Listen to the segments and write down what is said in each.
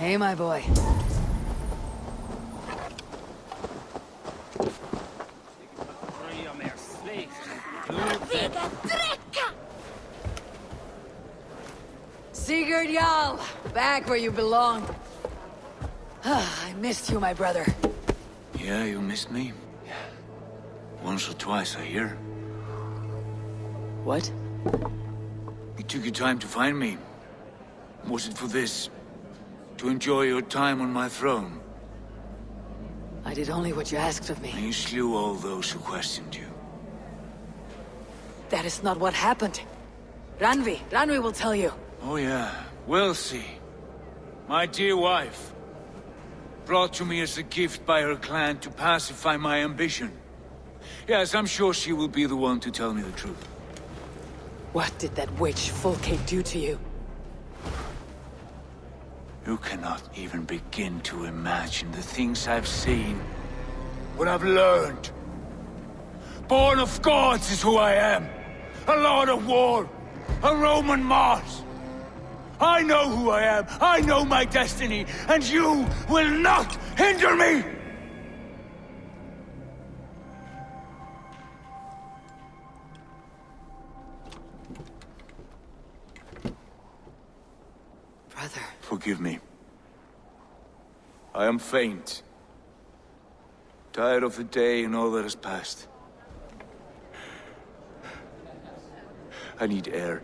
Hey, my boy. Sigurd Jarl, back where you belong. I missed you, my brother. Yeah, you missed me? Once or twice, I hear. What? You took your time to find me. Was it for this? To enjoy your time on my throne? I did only what you asked of me. And you slew all those who questioned you. That is not what happened. Ranvi will tell you. Oh yeah, we'll see. My dear wife, brought to me as a gift by her clan to pacify my ambition. Yes, I'm sure she will be the one to tell me the truth. What did that witch Fulke do to you? You cannot even begin to imagine the things I've seen. What I've learned. Born of gods is who I am. A lord of war. A Roman Mars. I know who I am. I know my destiny. And you will not hinder me! Brother. Forgive me. I am faint. Tired of the day and all that has passed. I need air.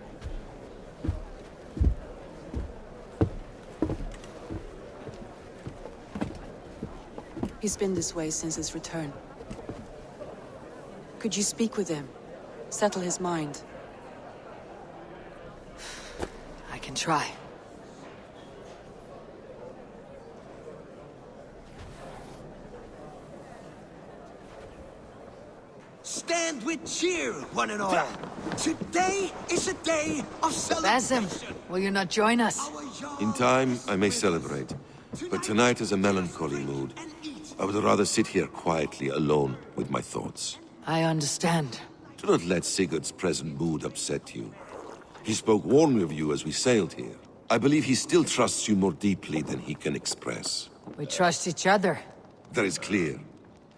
He's been this way since his return. Could you speak with him? Settle his mind? I can try. Stand with cheer, one and all. Today is a day of celebration. Basim, will you not join us? In time, I may celebrate, but tonight is a melancholy mood. I would rather sit here quietly, alone, with my thoughts. I understand. Do not let Sigurd's present mood upset you. He spoke warmly of you as we sailed here. I believe he still trusts you more deeply than he can express. We trust each other. That is clear.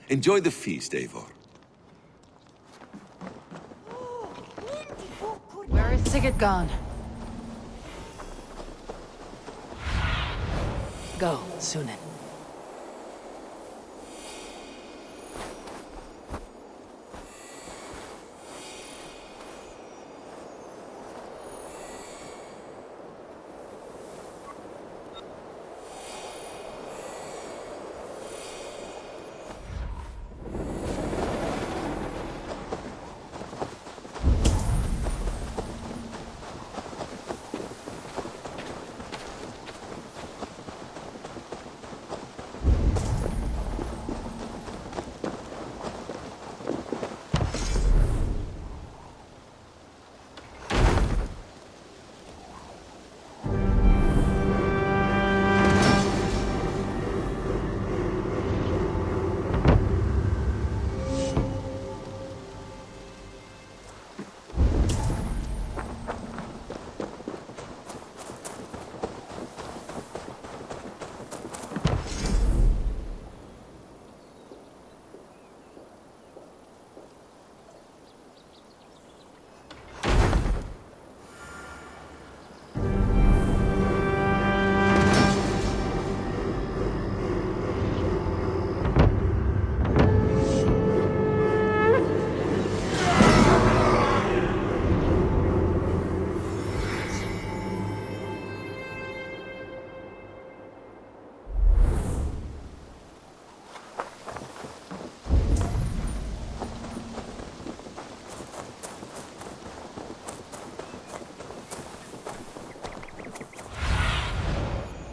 Enjoy the feast, Eivor. Where is Sigurd gone? Go, Sunan.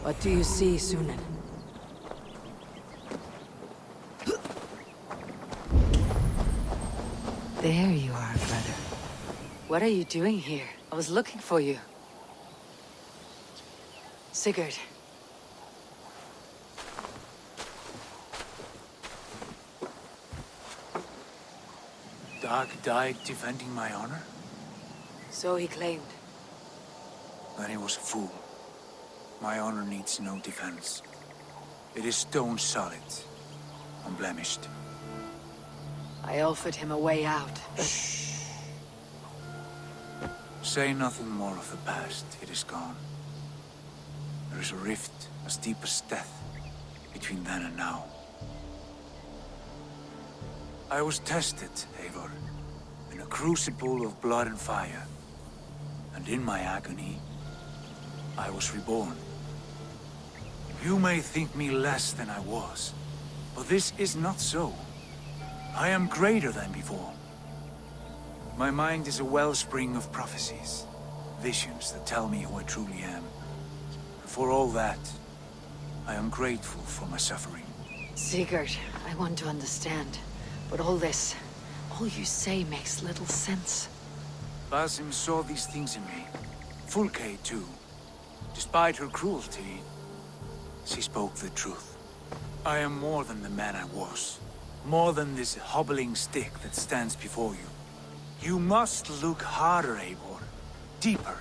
What do you see, Sunan? There you are, brother. What are you doing here? I was looking for you. Sigurd. Dag died defending my honor? So he claimed. Then he was a fool. My honor needs no defense. It is stone solid, unblemished. I offered him a way out, but... Say nothing more of the past. It is gone. There is a rift as deep as death between then and now. I was tested, Eivor, in a crucible of blood and fire. And in my agony, I was reborn. You may think me less than I was, but this is not so. I am greater than before. My mind is a wellspring of prophecies, visions that tell me who I truly am. And for all that, I am grateful for my suffering. Sigurd, I want to understand. But all this, all you say makes little sense. Basim saw these things in me. Fulke, too. Despite her cruelty, she spoke the truth. I am more than the man I was. More than this hobbling stick that stands before you. You must look harder, Eivor. Deeper.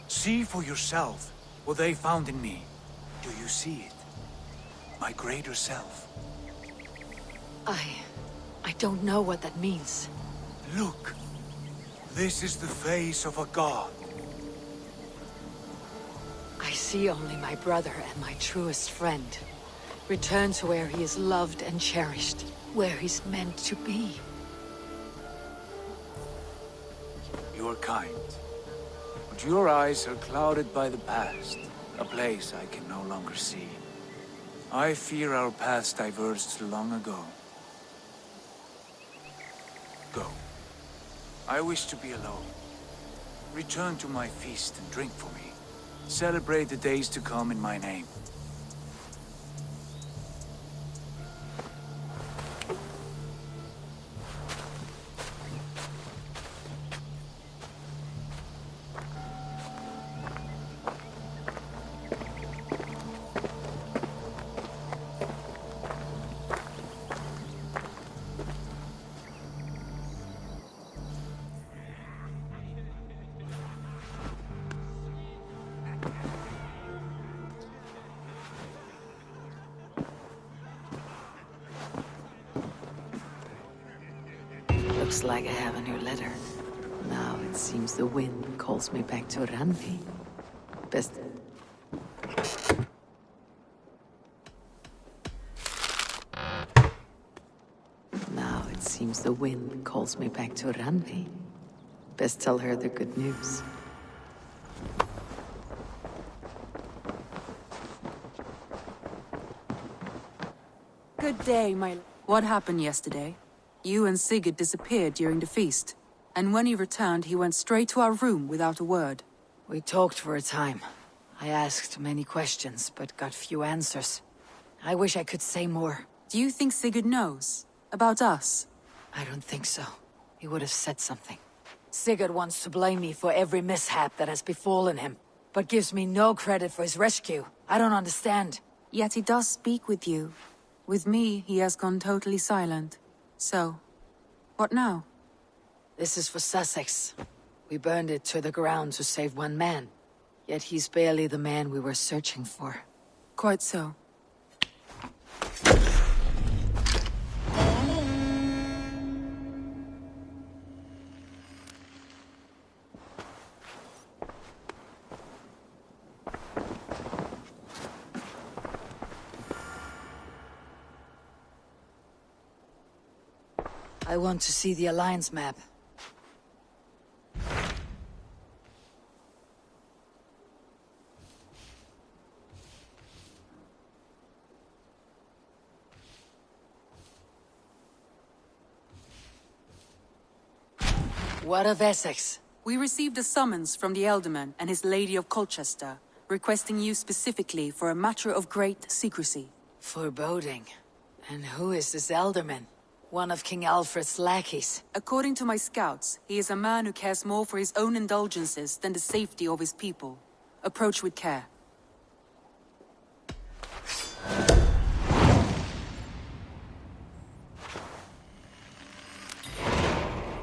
See for yourself what they found in me. Do you see it? My greater self. I don't know what that means. Look. This is the face of a god. I see only my brother and my truest friend. Return to where he is loved and cherished. Where he's meant to be. You are kind. But your eyes are clouded by the past. A place I can no longer see. I fear our paths diverged long ago. Go. I wish to be alone. Return to my feast and drink for me. Celebrate the days to come in my name. Looks like I have a new letter. Now it seems the wind calls me back to Randvi. Best... Now it seems the wind calls me back to Randvi. Best tell her the good news. Good day, my... What happened yesterday? You and Sigurd disappeared during the feast. And when he returned, he went straight to our room without a word. We talked for a time. I asked many questions, but got few answers. I wish I could say more. Do you think Sigurd knows? About us? I don't think so. He would have said something. Sigurd wants to blame me for every mishap that has befallen him, but gives me no credit for his rescue. I don't understand. Yet he does speak with you. With me, he has gone totally silent. So, what now? This is for Sussex. We burned it to the ground to save one man. Yet he's barely the man we were searching for. Quite so. I want to see the Alliance map. What of Essex? We received a summons from the Elderman and his Lady of Colchester, requesting you specifically for a matter of great secrecy. Foreboding. And who is this Elderman? One of King Alfred's lackeys. According to my scouts, he is a man who cares more for his own indulgences than the safety of his people. Approach with care.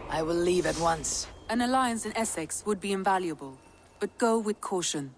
I will leave at once. An alliance in Essex would be invaluable, but go with caution.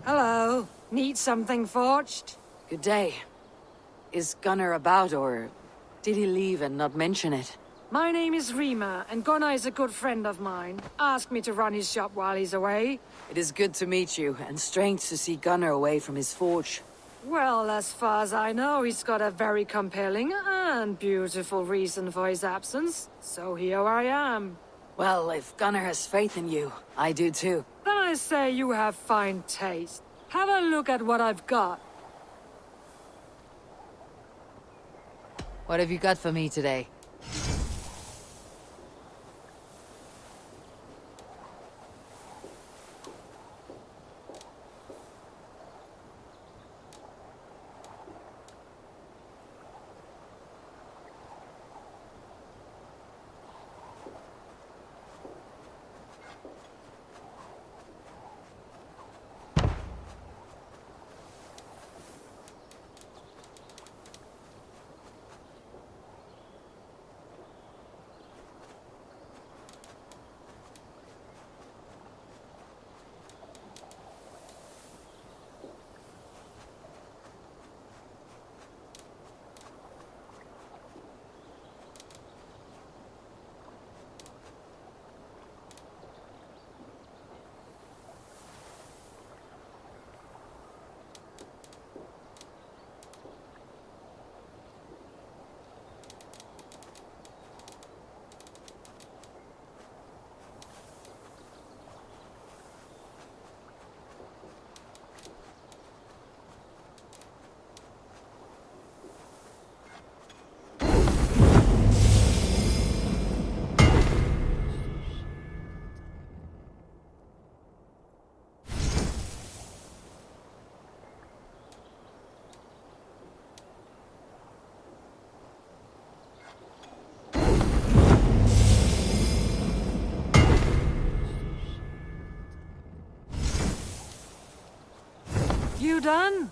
Hello. Need something forged? Good day. Is Gunnar about, or did he leave and not mention it? My name is Rima, and Gunnar is a good friend of mine. Asked me to run his shop while he's away. It is good to meet you, and strange to see Gunnar away from his forge. Well, as far as I know, he's got a very compelling and beautiful reason for his absence. So here I am. Well, if Gunnar has faith in you, I do too. Then I say you have fine taste. Have a look at what I've got. What have you got for me today? You done?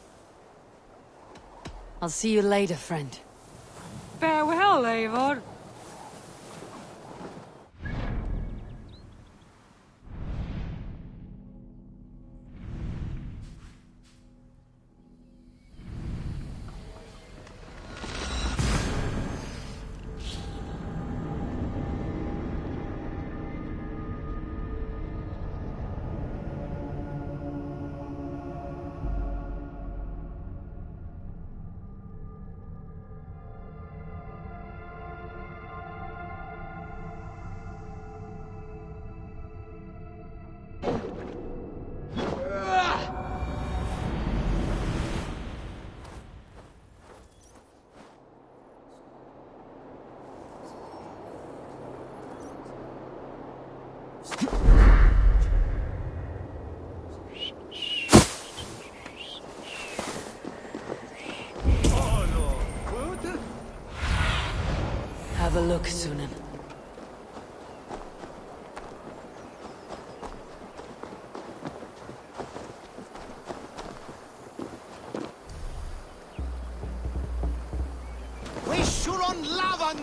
I'll see you later, friend. Farewell, Eivor. Have a look, Sunan.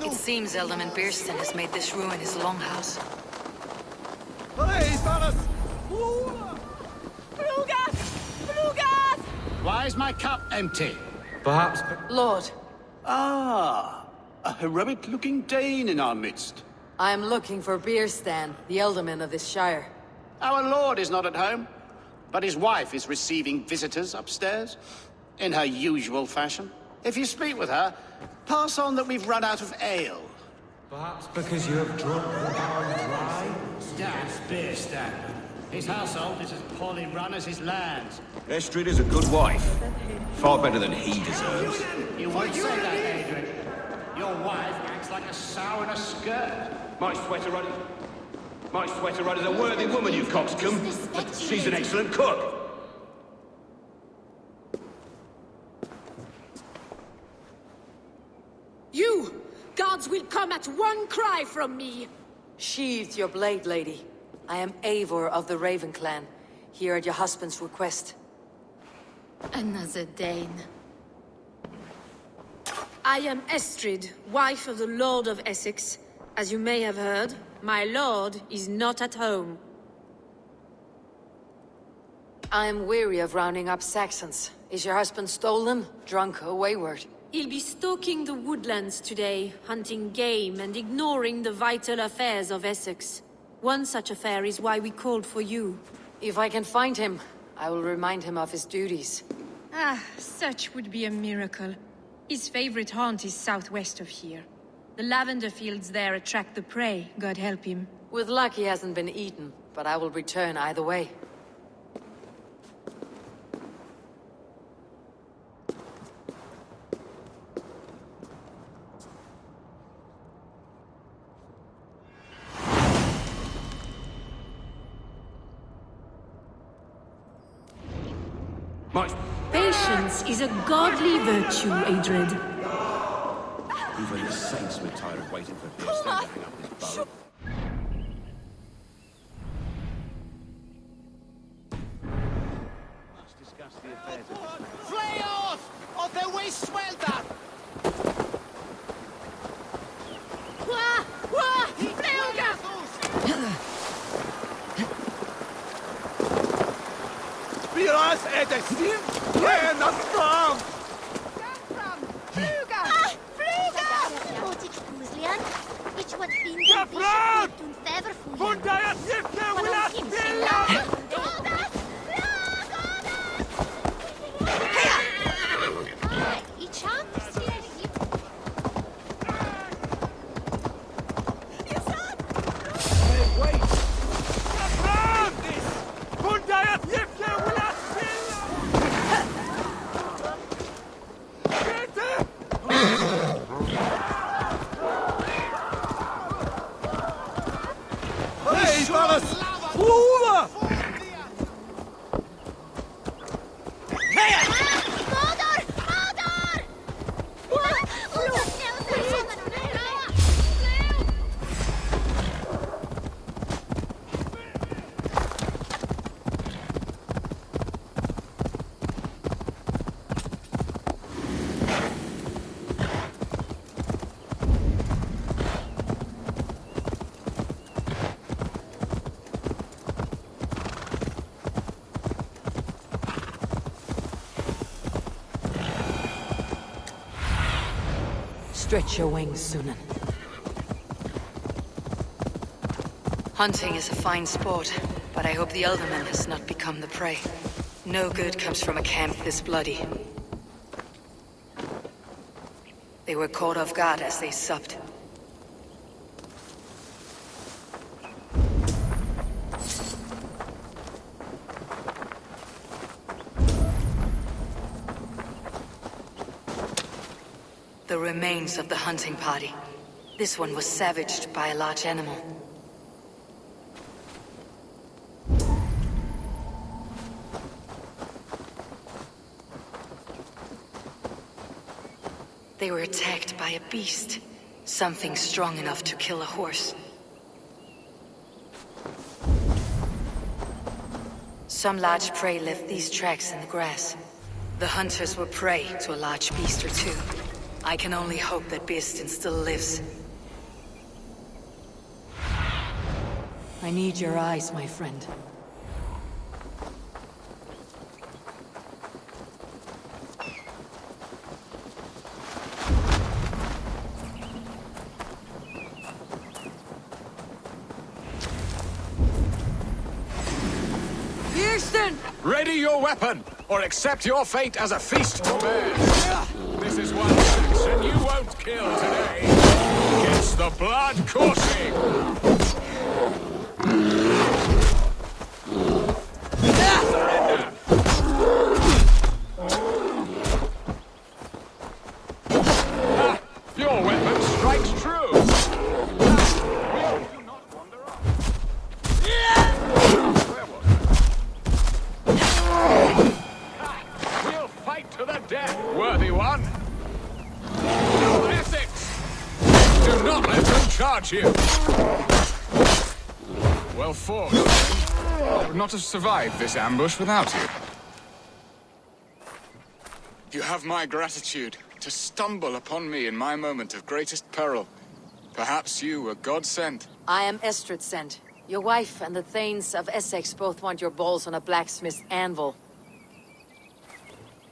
It seems Alderman Beerston has made this ruin his longhouse. Why is my cup empty? Perhaps... Lord, Ah, a heroic-looking Dane in our midst. I am looking for Beerstan, the Alderman of this shire. Our lord is not at home, but his wife is receiving visitors upstairs, in her usual fashion. If you speak with her, pass on that we've run out of ale. Perhaps because you have drunk the barrel dry? That's Beerstan. His household is as poorly run as his lands. Estrid is a good wife. Far better than he deserves. You won't say that, Adrian. Your wife acts like a sow in a skirt. My sweater run is a worthy woman, you coxcomb. But she's an excellent cook. You! Gods will come at one cry from me! Sheathe your blade, lady. I am Eivor of the Raven clan, here at your husband's request. Another Dane. I am Estrid, wife of the Lord of Essex. As you may have heard, my lord is not at home. I am weary of rounding up Saxons. Is your husband stolen, drunk, or wayward? He'll be stalking the woodlands today, hunting game and ignoring the vital affairs of Essex. One such affair is why we called for you. If I can find him, I will remind him of his duties. Ah, such would be a miracle. His favorite haunt is southwest of here. The lavender fields there attract the prey, God help him. With luck, he hasn't been eaten, but I will return either way. Patience is a godly virtue, Adred. Even the saints were tired of waiting for Pierce to hang up his bow. Let's discuss the affairs of Flay off! Of the way swelter! Wah! Wah! Fluga! Spiras Edestin! Ken the strong! Kaplan! Fundaya Sifte Willa Stilla! Wait! Kaplan! Fundaya Sifte Willa Hey, Valas! Fluga! Stretch your wings, Sunan. Hunting is a fine sport, but I hope the Elderman has not become the prey. No good comes from a camp this bloody. They were caught off guard as they supped. The remains of the hunting party. This one was savaged by a large animal. They were attacked by a beast. Something strong enough to kill a horse. Some large prey left these tracks in the grass. The hunters were prey to a large beast or two. I can only hope that Beastin still lives. I need your eyes, my friend. Beastin! Ready your weapon, or accept your fate as a feast for bears. This is one Saxon you won't kill today. Gets the blood coursing. Surrender. Ah, your weapon strikes true. Do not wander off. Where was I? We'll fight to the death, worthy one. Essex! Do not let them charge you! Well fought, friend. I would not have survived this ambush without you. You have my gratitude to stumble upon me in my moment of greatest peril. Perhaps you were God-sent. I am Estrid sent. Your wife and the Thanes of Essex both want your balls on a blacksmith's anvil.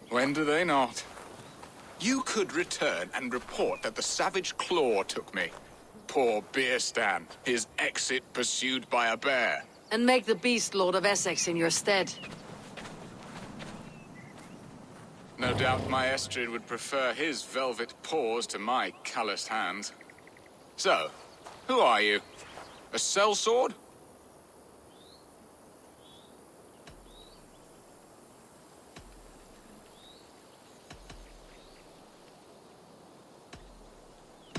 When do they not? You could return and report that the savage Claw took me. Poor Beerstan, his exit pursued by a bear. And make the beast Lord of Essex in your stead. No doubt my Estrid would prefer his velvet paws to my calloused hands. So, who are you? A sellsword?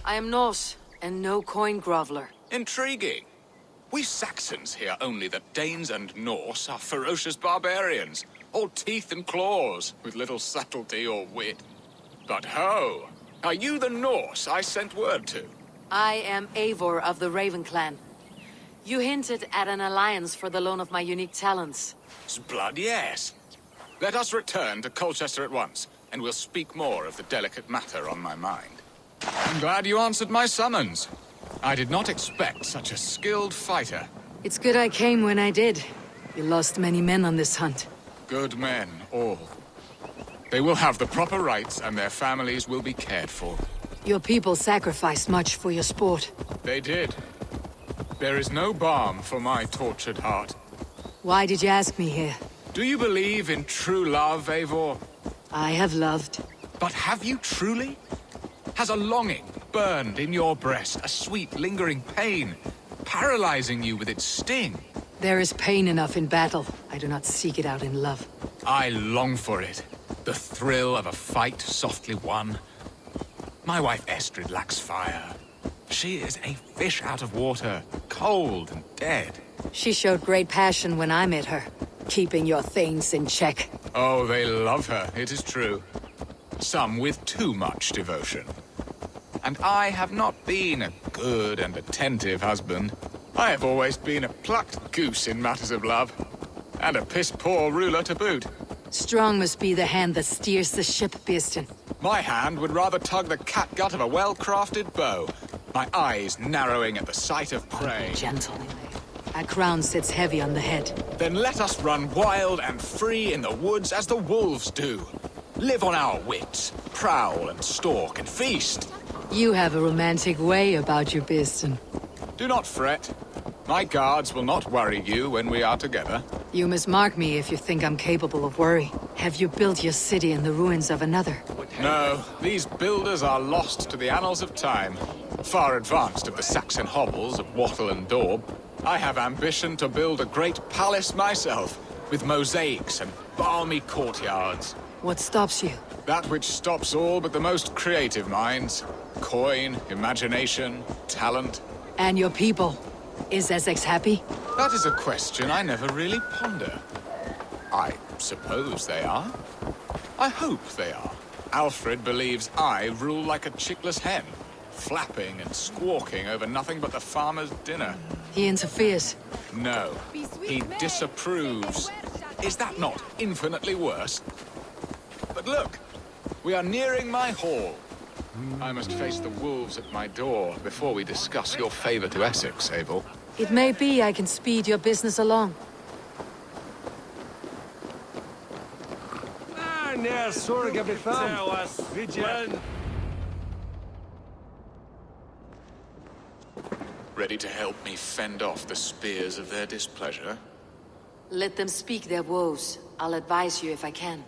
I am Norse, and no coin groveler. Intriguing. We Saxons hear only that Danes and Norse are ferocious barbarians, all teeth and claws, with little subtlety or wit. But ho! Are you the Norse I sent word to? I am Eivor of the Raven clan. You hinted at an alliance for the loan of my unique talents. Blood, yes. Let us return to Colchester at once, and we'll speak more of the delicate matter on my mind. I'm glad you answered my summons. I did not expect such a skilled fighter. It's good I came when I did. You lost many men on this hunt. Good men, all. They will have the proper rights, and their families will be cared for. Your people sacrificed much for your sport. They did. There is no balm for my tortured heart. Why did you ask me here? Do you believe in true love, Eivor? I have loved. But have you truly? Has a longing burned in your breast, a sweet, lingering pain, paralyzing you with its sting? There is pain enough in battle. I do not seek it out in love. I long for it. The thrill of a fight softly won. My wife Estrid lacks fire. She is a fish out of water, cold and dead. She showed great passion when I met her, keeping your things in check. Oh, they love her, it is true. Some with too much devotion. And I have not been a good and attentive husband. I have always been a plucked goose in matters of love. And a piss-poor ruler to boot. Strong must be the hand that steers the ship, Beerstan. My hand would rather tug the catgut of a well-crafted bow. My eyes narrowing at the sight of prey. Gentle. A crown sits heavy on the head. Then let us run wild and free in the woods as the wolves do. Live on our wits, prowl and stalk and feast. You have a romantic way about you, Beerstan. Do not fret. My guards will not worry you when we are together. You must mark me if you think I'm capable of worry. Have you built your city in the ruins of another? No, these builders are lost to the annals of time. Far advanced of the Saxon hovels of Wattle and Daub. I have ambition to build a great palace myself, with mosaics and balmy courtyards. What stops you? That which stops all but the most creative minds. Coin, imagination, talent. And your people? Is Essex happy? That is a question I never really ponder. I suppose they are. I hope they are. Alfred believes I rule like a chickless hen, flapping and squawking over nothing but the farmer's dinner. He interferes. No, he disapproves. Is that not infinitely worse? But look, we are nearing my hall. I must face the wolves at my door before we discuss your favor to Essex, Abel. It may be I can speed your business along. Ready to help me fend off the spears of their displeasure? Let them speak their woes. I'll advise you if I can.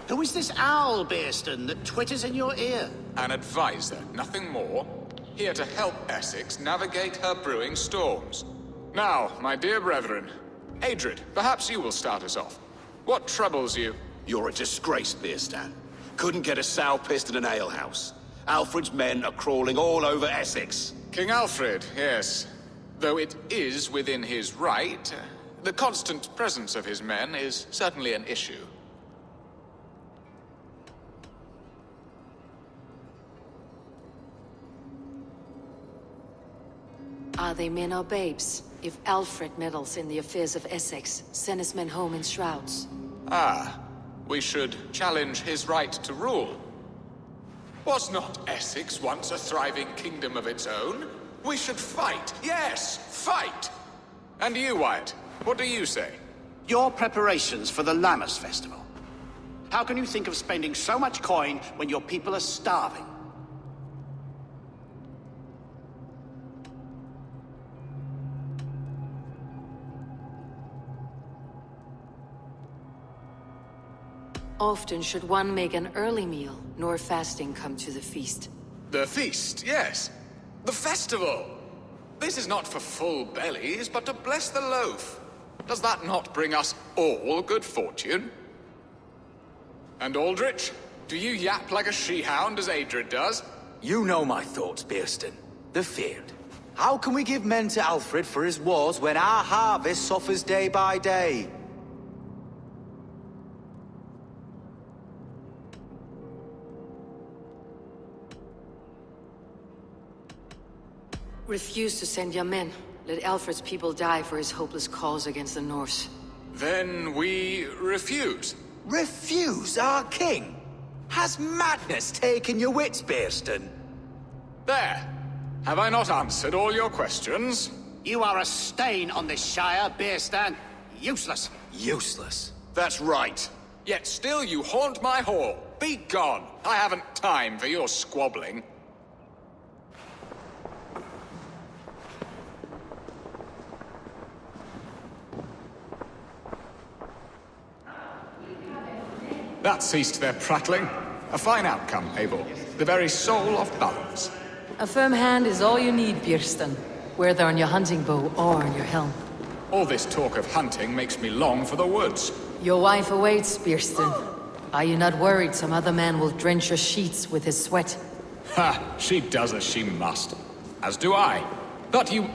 Who is this owl, Beerstan, that twitters in your ear? An advisor, nothing more. Here to help Essex navigate her brewing storms. Now, my dear brethren, Adrid, perhaps you will start us off. What troubles you? You're a disgrace, Beerstan. Couldn't get a sow pissed in an alehouse. Alfred's men are crawling all over Essex. King Alfred, yes. Though it is within his right, the constant presence of his men is certainly an issue. Are they men or babes? If Alfred meddles in the affairs of Essex, send his men home in shrouds. Ah, we should challenge his right to rule. Was not Essex once a thriving kingdom of its own? We should fight, yes, fight! And you, Wyatt, what do you say? Your preparations for the Lammas festival. How can you think of spending so much coin when your people are starving? Often should one make an early meal, nor fasting come to the feast. The feast, yes. The festival! This is not for full bellies, but to bless the loaf. Does that not bring us all good fortune? And Aldrich, do you yap like a she-hound as Adred does? You know my thoughts, Bearston. The field. How can we give men to Alfred for his wars when our harvest suffers day by day? Refuse to send your men. Let Alfred's people die for his hopeless cause against the Norse. Then we refuse. Refuse our king? Has madness taken your wits, Bearston? There. Have I not answered all your questions? You are a stain on this Shire, Bearstan. Useless. Useless? That's right. Yet still you haunt my hall. Be gone. I haven't time for your squabbling. That ceased their prattling. A fine outcome, Abel. The very soul of balance. A firm hand is all you need, Björsten. Whether on your hunting bow or on your helm. All this talk of hunting makes me long for the woods. Your wife awaits, Björsten. Are you not worried some other man will drench your sheets with his sweat? Ha! She does as she must. As do I. But you...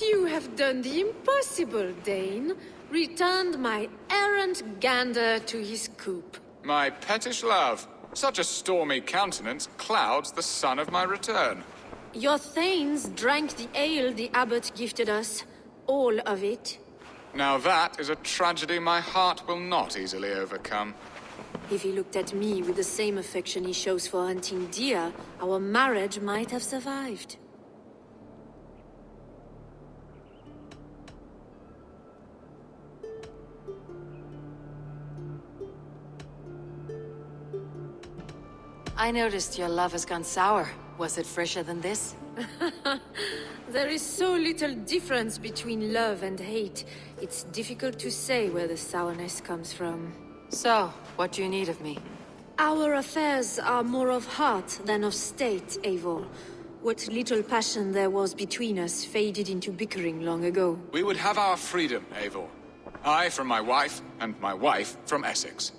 You have done the impossible, Dane. Returned my errant gander to his coop. My pettish love. Such a stormy countenance clouds the sun of my return. Your thanes drank the ale the abbot gifted us. All of it. Now that is a tragedy my heart will not easily overcome. If he looked at me with the same affection he shows for hunting deer, our marriage might have survived. I noticed your love has gone sour. Was it fresher than this? There is so little difference between love and hate. It's difficult to say where the sourness comes from. So, what do you need of me? Our affairs are more of heart than of state, Eivor. What little passion there was between us faded into bickering long ago. We would have our freedom, Eivor. I from my wife, and my wife from Essex.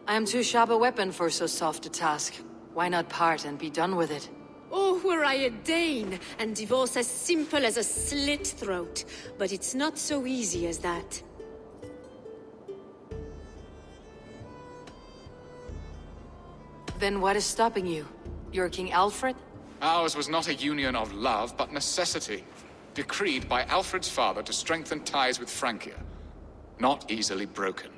I am too sharp a weapon for so soft a task. Why not part and be done with it? Oh, were I a Dane, and divorce as simple as a slit throat. But it's not so easy as that. Then what is stopping you? You're King Alfred? Ours was not a union of love, but necessity. Decreed by Alfred's father to strengthen ties with Francia. Not easily broken.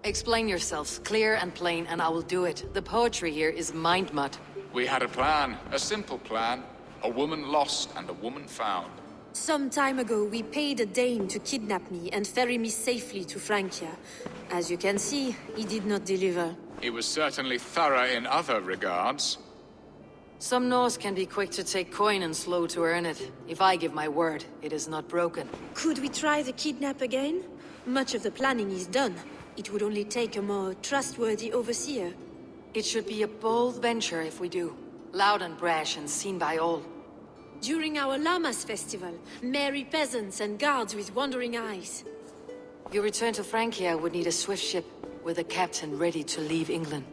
Explain yourselves, clear and plain, and I will do it. The poetry here is mind mud. We had a plan, a simple plan. A woman lost and a woman found. Some time ago, we paid a Dane to kidnap me and ferry me safely to Francia. As you can see, he did not deliver. He was certainly thorough in other regards. Some Norse can be quick to take coin and slow to earn it. If I give my word, it is not broken. Could we try the kidnap again? Much of the planning is done. It would only take a more trustworthy overseer. It should be a bold venture if we do. Loud and brash and seen by all. During our Lammas festival, merry peasants and guards with wandering eyes. Your return to Francia would need a swift ship, with a captain ready to leave England.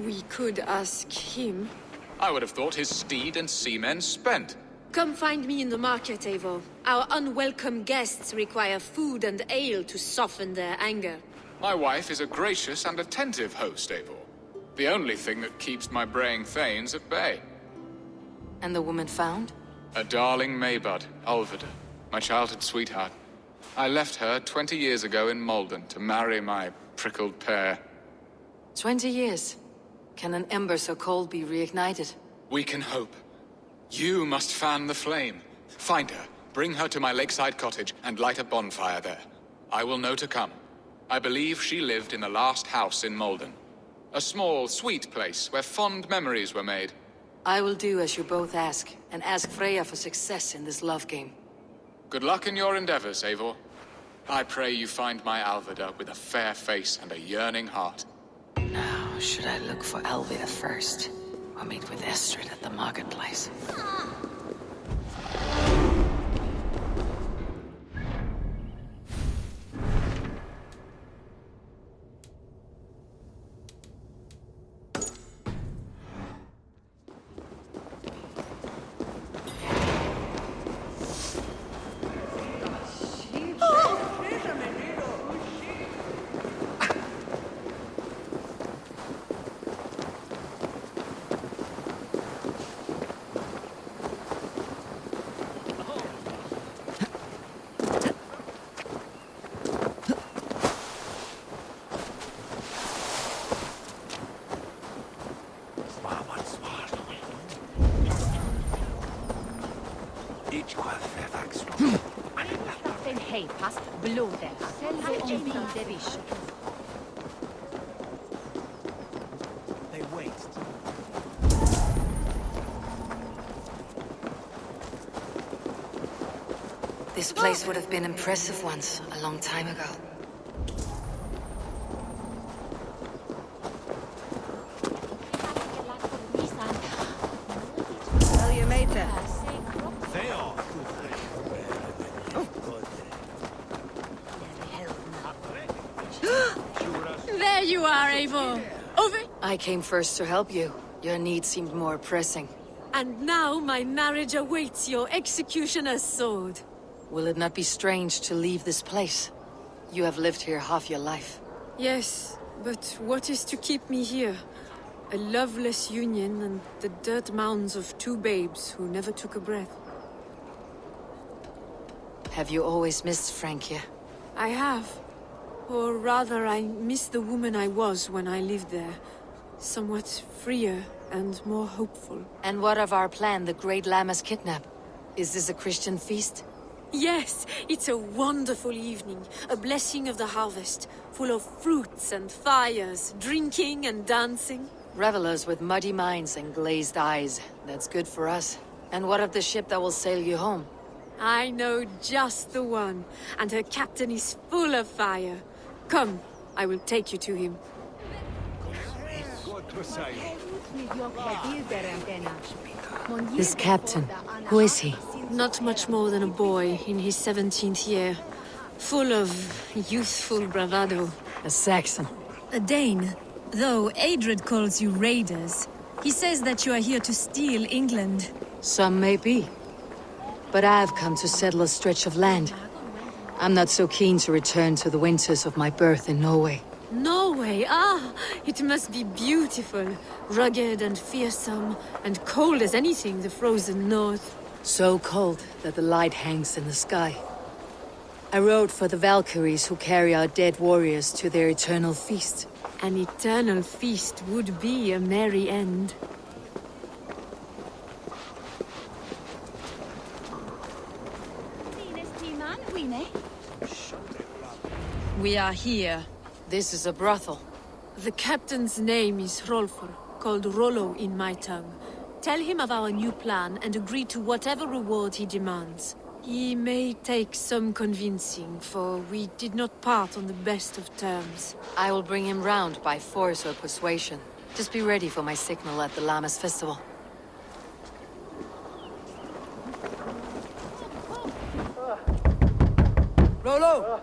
We could ask him. I would have thought his steed and seamen spent. Come find me in the market, Eivor. Our unwelcome guests require food and ale to soften their anger. My wife is a gracious and attentive host, Eivor. The only thing that keeps my braying thanes at bay. And the woman found? A darling Maybud, Ulvida, my childhood sweetheart. I left her 20 years ago in Malden to marry my prickled pear. 20 years. Can an ember so cold be reignited? We can hope. You must fan the flame. Find her, bring her to my lakeside cottage, and light a bonfire there. I will know to come. I believe she lived in the last house in Malden. A small, sweet place where fond memories were made. I will do as you both ask, and ask Freya for success in this love game. Good luck in your endeavors, Eivor. I pray you find my Alvida with a fair face and a yearning heart. Now, should I look for Alvida first? Or meet with Estrid at the marketplace? They waste. This place would have been impressive once, a long time ago. Well, you made that. They are. There you are, Eivor. Over. I came first to help you. Your need seemed more pressing. And now my marriage awaits your executioner's sword. Will it not be strange to leave this place? You have lived here half your life. Yes, but what is to keep me here? A loveless union and the dirt mounds of two babes who never took a breath. Have you always missed Frankia? I have. Or rather, I miss the woman I was when I lived there. Somewhat freer and more hopeful. And what of our plan, the Great Lammas kidnap? Is this a Christian feast? Yes, it's a wonderful evening. A blessing of the harvest, full of fruits and fires, drinking and dancing. Revelers with muddy minds and glazed eyes. That's good for us. And what of the ship that will sail you home? I know just the one, and her captain is full of fire. Come, I will take you to him. This captain, who is he? Not much more than a boy in his 17th year. Full of youthful bravado. A Saxon. A Dane. Though Adred calls you raiders. He says that you are here to steal England. Some may be. But I've come to settle a stretch of land. I'm not so keen to return to the winters of my birth in Norway. Norway, ah! It must be beautiful. Rugged and fearsome, and cold as anything the frozen north. So cold that the light hangs in the sky. I rode for the Valkyries who carry our dead warriors to their eternal feast. An eternal feast would be a merry end. We are here. This is a brothel. The captain's name is Hrolfr, called Rollo in my tongue. Tell him of our new plan and agree to whatever reward he demands. He may take some convincing, for we did not part on the best of terms. I will bring him round by force or persuasion. Just be ready for my signal at the Lammas festival. Rollo!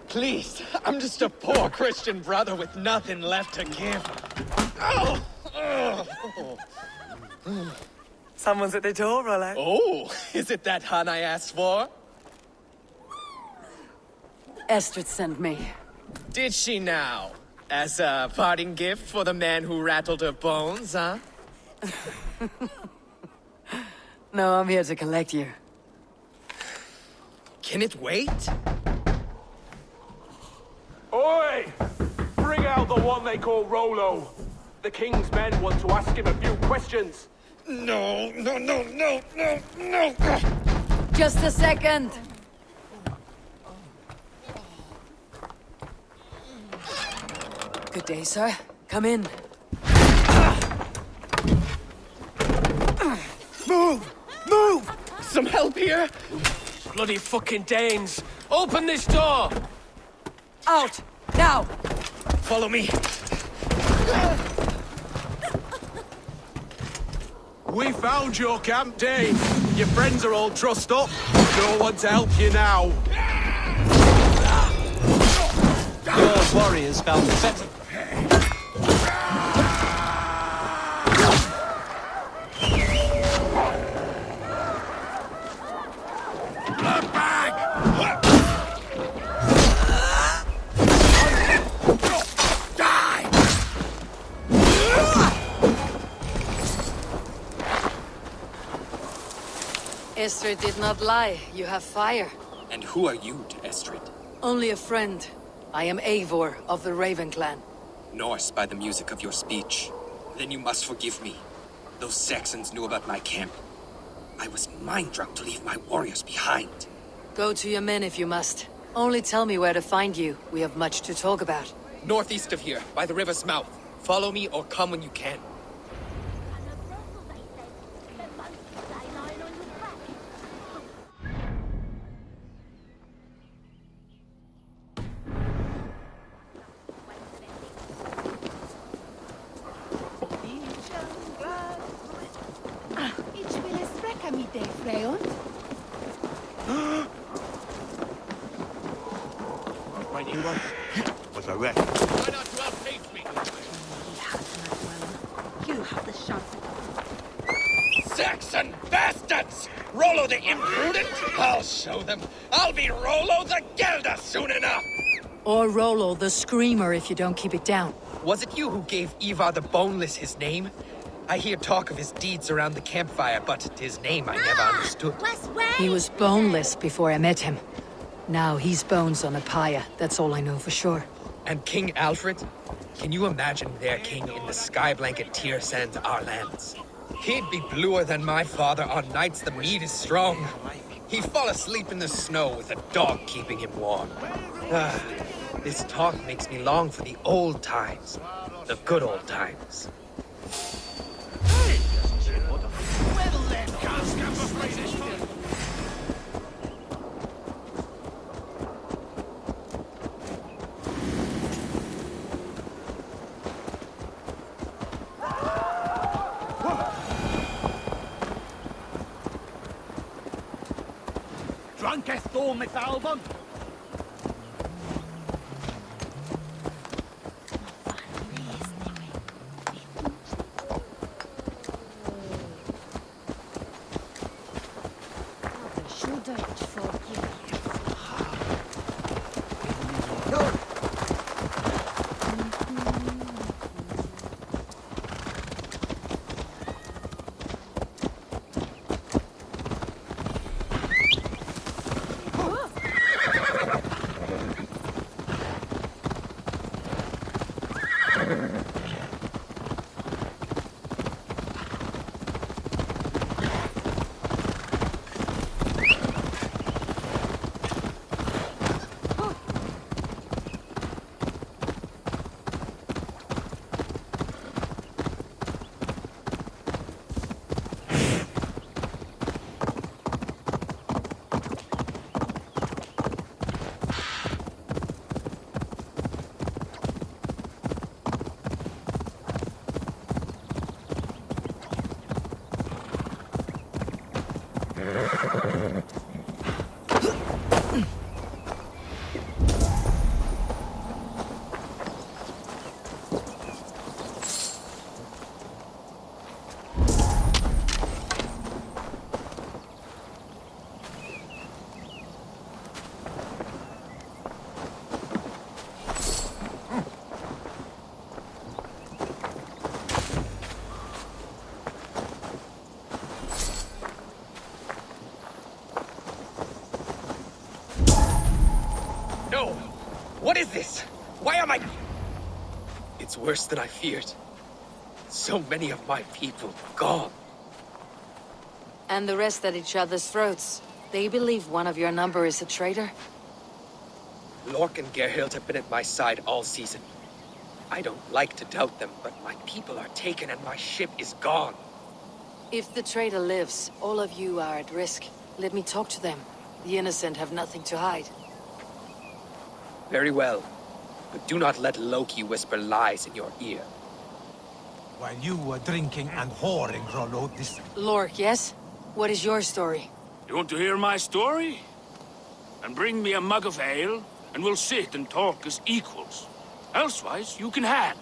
Please, I'm just a poor Christian brother with nothing left to give. Oh! Someone's at the door, Rollo. Oh, is it that hun I asked for? Estrid sent me. Did she now? As a parting gift for the man who rattled her bones, huh? No, I'm here to collect you. Can it wait? Oi! Bring out the one they call Rolo. The King's men want to ask him a few questions. No. Just a second. Good day, sir. Come in. Move! Move! Some help here? Bloody fucking Danes! Open this door! Out! Now! Follow me. We found your camp, Dane. Your friends are all trussed up. No one to help you now. Your warriors found the setting. Estrid did not lie. You have fire. And who are you to Estrid? Only a friend. I am Eivor of the Raven clan. Norse by the music of your speech. Then you must forgive me. Those Saxons knew about my camp. I was mind-drunk to leave my warriors behind. Go to your men if you must. Only tell me where to find you. We have much to talk about. Northeast of here, by the river's mouth. Follow me or come when you can. Was a wreck. Why not you outpace me? You have the chance. Saxon bastards! Rollo the imprudent? I'll show them. I'll be Rollo the Gelder soon enough! Or Rollo the Screamer if you don't keep it down. Was it you who gave Ivar the Boneless his name? I hear talk of his deeds around the campfire, but his name I never understood. He was boneless before I met him. Now he's bones on a pyre. That's all I know for sure. And King Alfred? Can you imagine their king in the sky blanket tear sands our lands? He'd be bluer than my father on nights the mead is strong. He'd fall asleep in the snow with a dog keeping him warm. This talk makes me long for the old times. The good old times. Drunkest all, Miss Albon? am I? It's worse than I feared. So many of my people gone. And the rest at each other's throats. They believe one of your number is a traitor? Lork and Gerhild have been at my side all season. I don't like to doubt them, but my people are taken and my ship is gone. If the traitor lives, all of you are at risk. Let me talk to them. The innocent have nothing to hide. Very well. But do not let Loki whisper lies in your ear. While you were drinking and whoring, Rollo, this... Lork, yes? What is your story? You want to hear my story? And bring me a mug of ale, and we'll sit and talk as equals. Elsewise, you can hang.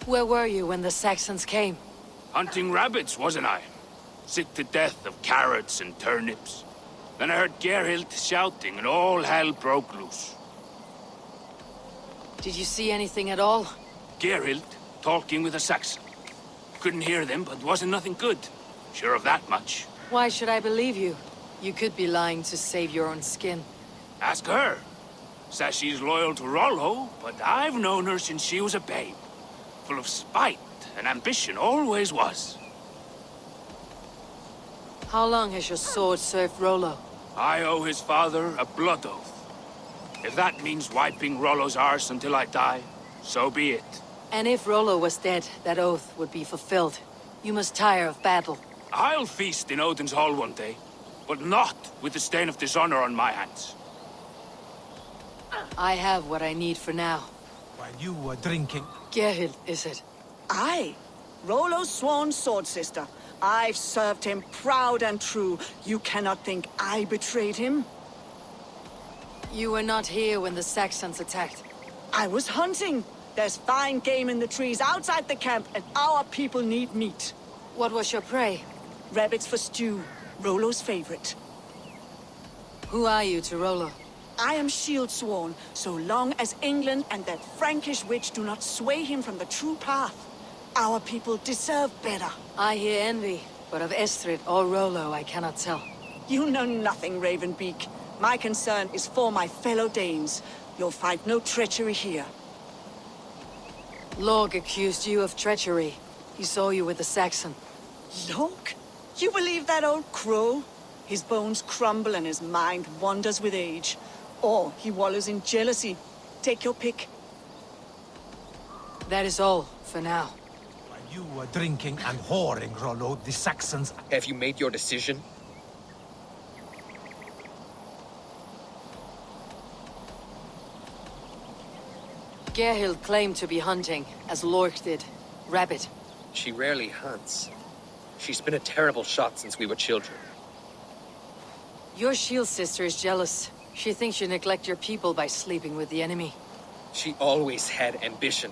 Where were you when the Saxons came? Hunting rabbits, wasn't I? Sick to death of carrots and turnips. Then I heard Gerhild shouting, and all hell broke loose. Did you see anything at all? Gerhild talking with a Saxon. Couldn't hear them, but wasn't nothing good. Sure of that much. Why should I believe you? You could be lying to save your own skin. Ask her. Says she's loyal to Rollo, but I've known her since she was a babe. Full of spite and ambition, always was. How long has your sword served Rollo? I owe his father a blood oath. If that means wiping Rollo's arse until I die, so be it. And if Rollo was dead, that oath would be fulfilled. You must tire of battle. I'll feast in Odin's hall one day, but not with the stain of dishonor on my hands. I have what I need for now. While you were drinking... Gerhild, is it? Aye. Rollo's sworn sword sister. I've served him proud and true. You cannot think I betrayed him? You were not here when the Saxons attacked. I was hunting. There's fine game in the trees outside the camp, and our people need meat. What was your prey? Rabbits for stew. Rollo's favorite. Who are you to Rollo? I am shield sworn, so long as England and that Frankish witch do not sway him from the true path. Our people deserve better. I hear envy, but of Estrid or Rollo I cannot tell. You know nothing, Ravenbeak. My concern is for my fellow Danes. You'll find no treachery here. Lorg accused you of treachery. He saw you with the Saxon. Lorg? You believe that old crow? His bones crumble and his mind wanders with age. Or he wallows in jealousy. Take your pick. That is all, for now. While you were drinking and whoring, Rollo, the Saxons... Have you made your decision? Gerhild claimed to be hunting, as Lork did. Rabbit. She rarely hunts. She's been a terrible shot since we were children. Your shield sister is jealous. She thinks you neglect your people by sleeping with the enemy. She always had ambition.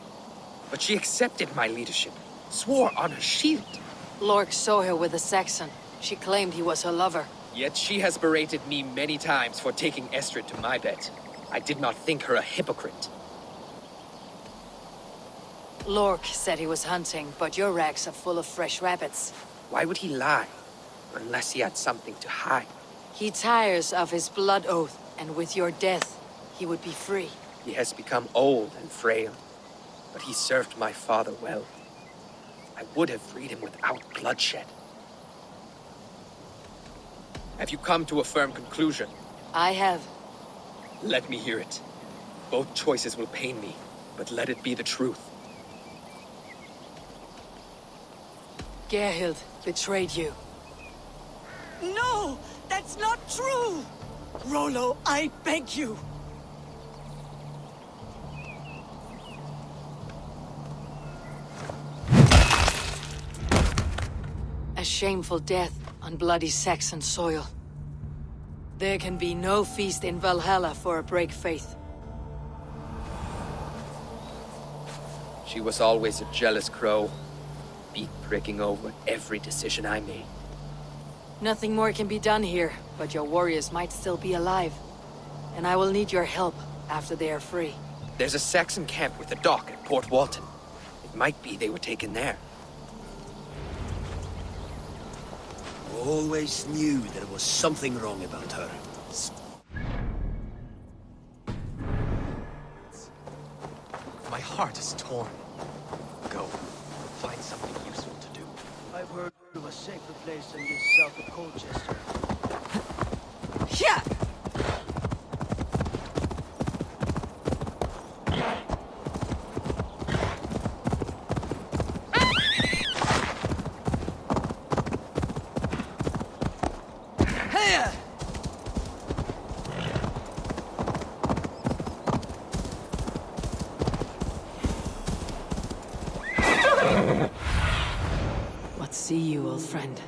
But she accepted my leadership. Swore on her shield. Lork saw her with a Saxon. She claimed he was her lover. Yet she has berated me many times for taking Estrid to my bed. I did not think her a hypocrite. Lork said he was hunting, but your racks are full of fresh rabbits. Why would he lie? Unless he had something to hide. He tires of his blood oath, and with your death, he would be free. He has become old and frail, but he served my father well. I would have freed him without bloodshed. Have you come to a firm conclusion? I have. Let me hear it. Both choices will pain me, but let it be the truth. Gerhild betrayed you. No! That's not true! Rollo, I beg you! A shameful death on bloody Saxon soil. There can be no feast in Valhalla for a break faith. She was always a jealous crow, beak pricking over every decision I made. Nothing more can be done here, but your warriors might still be alive. And I will need your help after they are free. There's a Saxon camp with a dock at Port Walton. It might be they were taken there. Always knew there was something wrong about her. heart is torn. Go. Find something useful to do. I've heard of a safer place than this south of Colchester. Yeah! What see you, old friend?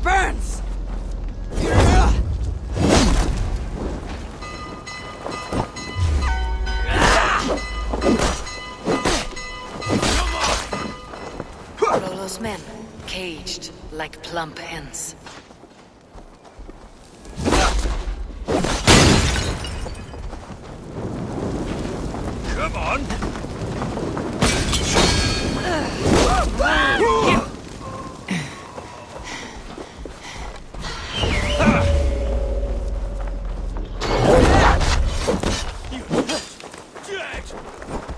Burns! Rollo's men, caged like plump hens. Come on!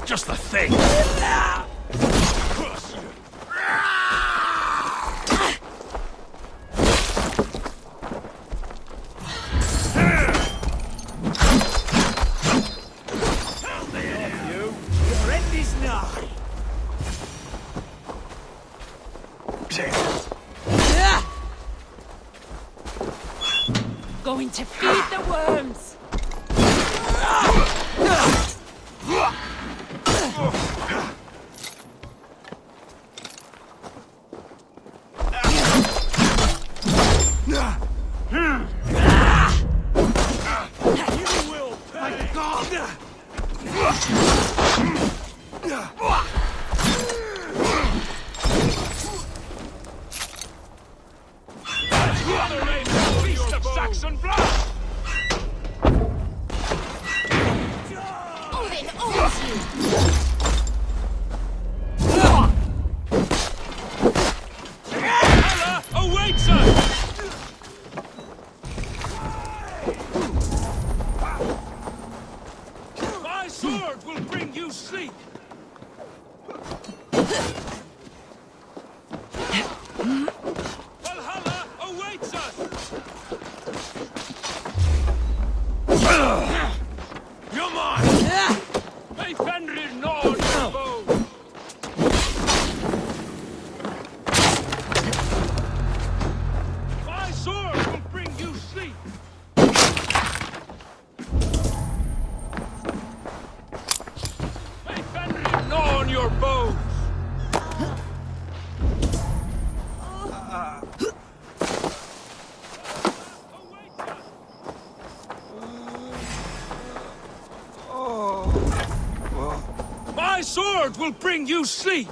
Just the thing! Your end is nigh. Going to feed the worms! Feast of Saxon blood! Odin owns you! Valhalla awaits us! My sword will bring you sleep! Valhalla awaits us! You're mine! May Fenrir gnaw on your bones! My sword will bring you sleep! May Fenrir gnaw on your bones! My sword will bring you sleep!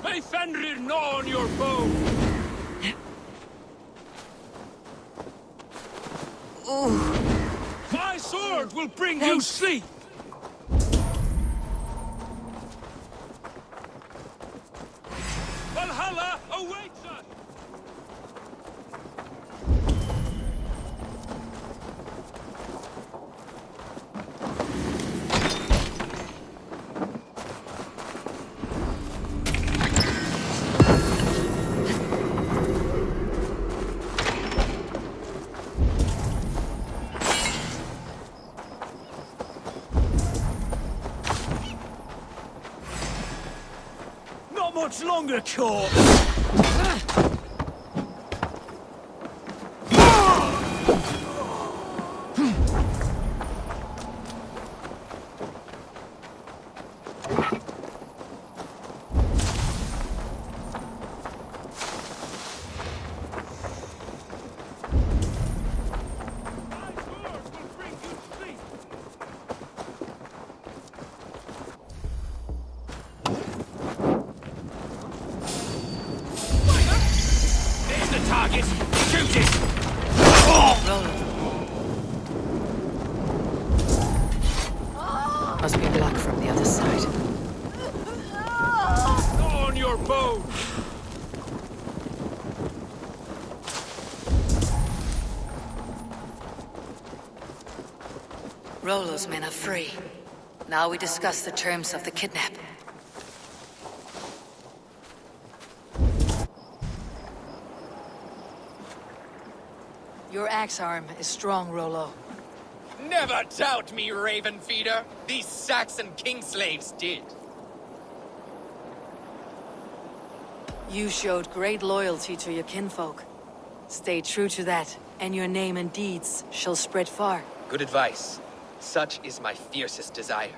May Fenrir gnaw on your bones! My sword will bring you sleep! Valhalla awaits us! much longer, Court? Target! Shoot it! Must be blocked from the other side. On your boat! Rollo's men are free. Now we discuss the terms of the kidnap. Your axe arm is strong, Rollo. Never doubt me, Raven Feeder. These Saxon king slaves did. You showed great loyalty to your kinfolk. Stay true to that, and your name and deeds shall spread far. Good advice. Such is my fiercest desire.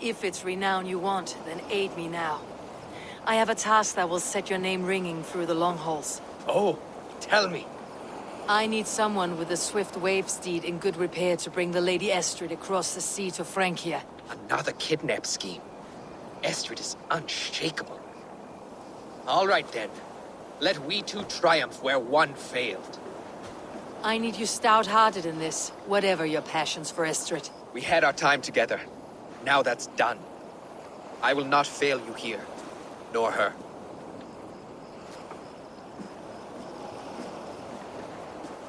If it's renown you want, then aid me now. I have a task that will set your name ringing through the long halls. Oh, tell me. I need someone with a swift wave steed in good repair to bring the Lady Estrid across the sea to Francia. Another kidnap scheme. Estrid is unshakable. All right then. Let we two triumph where one failed. I need you stout-hearted in this, whatever your passions for Estrid. We had our time together. Now that's done. I will not fail you here, nor her.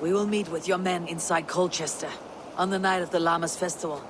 We will meet with your men inside Colchester, on the night of the Lammas festival.